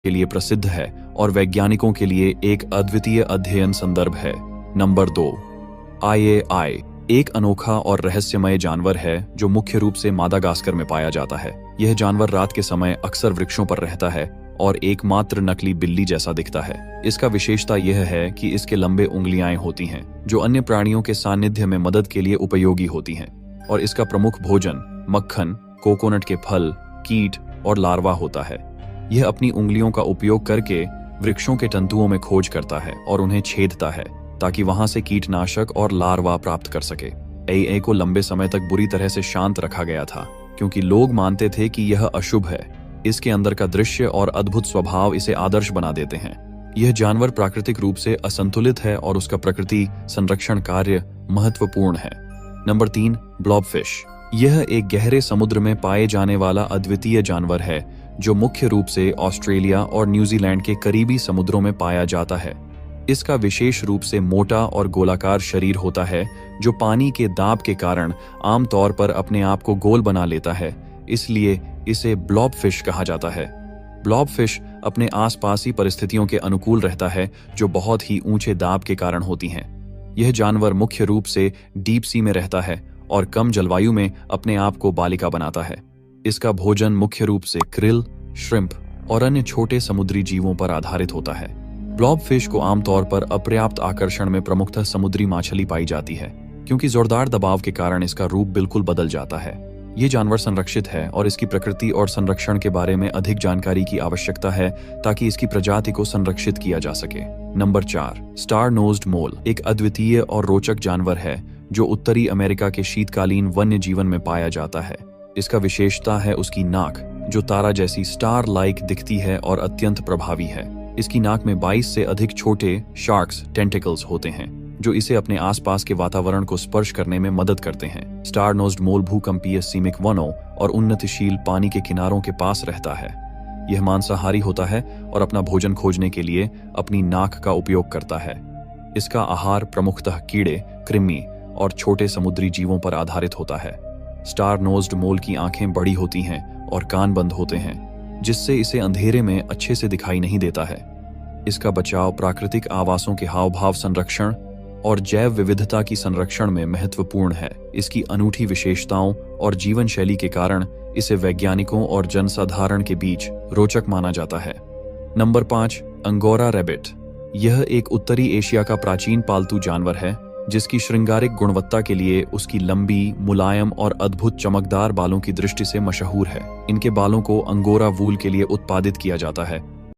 के लिए प्रसिद्ध है और वैज्ञानिकों के लिए एक अद्वितीय अध्ययन संदर्भ है। नंबर 2, आई एक अनोखा और रहस्यमय जानवर है जो मुख्य रूप से मादागास्कर में पाया जाता है। यह जानवर रात के समय अक्सर वृक्षों पर रहता है और एकमात्र नकली बिल्ली जैसा दिखता है। इसका विशेषता यह है कि इसके लंबे उंगलियां होती हैं जो अन्य प्राणियों के सानिध्य में मदद के लिए उपयोगी होती हैं, और इसका प्रमुख भोजन मक्खन, कोकोनट के फल, कीट और लार्वा होता है। यह अपनी उंगलियों का उपयोग करके वृक्षों के तंतुओं में खोज करता है और उन्हें छेदता है ताकि वहां से कीटनाशक और लार्वा प्राप्त कर सके। ए को लंबे समय तक बुरी तरह से शांत रखा गया था क्योंकि लोग मानते थे कि यह अशुभ है। इसके अंदर का दृश्य और अद्भुत स्वभाव इसे आदर्श बना देते हैं। यह जानवर प्राकृतिक रूप से असंतुलित है और उसका प्रकृति संरक्षण कार्य महत्वपूर्ण है। नंबर 3, ब्लॉबफिश। यह एक गहरे समुद्र में पाए जाने वाला अद्वितीय जानवर है जो मुख्य रूप से ऑस्ट्रेलिया और न्यूजीलैंड के करीबी समुद्रों में पाया जाता है। इसका विशेष रूप से मोटा और गोलाकार शरीर होता है जो पानी के दाब के कारण आमतौर पर अपने आप को गोल बना लेता है, इसलिए इसे ब्लॉबफिश कहा जाता है। ब्लॉबफिश अपने आसपास ही परिस्थितियों के अनुकूल रहता है जो बहुत ही ऊंचे दाब के कारण होती हैं। यह जानवर मुख्य रूप से डीप सी में रहता है और कम जलवायु में अपने आप को बालिका बनाता है। इसका भोजन मुख्य रूप से क्रिल, श्रिम्प और अन्य छोटे समुद्री जीवों पर आधारित होता है। ब्लॉबफिश को आमतौर पर अपर्याप्त आकर्षण में प्रमुखतः समुद्री मछली पाई जाती है क्योंकि जोरदार दबाव के कारण इसका रूप बिल्कुल बदल जाता है। ये जानवर संरक्षित है और इसकी प्रकृति और संरक्षण के बारे में अधिक जानकारी की आवश्यकता है ताकि इसकी प्रजाति को संरक्षित किया जा सके। नंबर 4, स्टार नोज्ड मोल एक अद्वितीय और रोचक जानवर है जो उत्तरी अमेरिका के शीतकालीन वन्य जीवन में पाया जाता है। इसका विशेषता है उसकी नाक जो तारा जैसी स्टार लाइक दिखती है और अत्यंत प्रभावी है। इसकी नाक में 22 से अधिक छोटे शार्क्स टेंटिकल्स होते हैं जो इसे अपने आसपास के वातावरण को स्पर्श करने में मदद करते हैं। स्टार नोज्ड मोल भूकंपीय सीमिक वनों और उन्नतिशील पानी के किनारों के पास रहता है। यह मांसाहारी होता है और अपना भोजन खोजने के लिए अपनी नाक का उपयोग करता है। इसका आहार प्रमुखतः कीड़े, कृमि और छोटे समुद्री जीवों पर आधारित होता है। स्टार नोज्ड मोल की आंखें बड़ी होती हैं और कान बंद होते हैं जिससे इसे अंधेरे में अच्छे से दिखाई नहीं देता है। इसका बचाव प्राकृतिक आवासों के हाव-भाव संरक्षण और जैव विविधता की संरक्षण में महत्वपूर्ण है। इसकी अनूठी विशेषताओं और जीवन शैली के कारण इसे वैज्ञानिकों और जनसाधारण के बीच रोचक माना जाता है। Number 5, angora rabbit. यह एक उत्तरी एशिया का प्राचीन पालतू जानवर है जिसकी श्रृंगारिक गुणवत्ता के लिए उसकी लंबी, मुलायम और अद्भुत चमकदार बालों की दृष्टि से मशहूर है। इनके बालों को अंगोरा वूल के लिए उत्पादित किया जाता है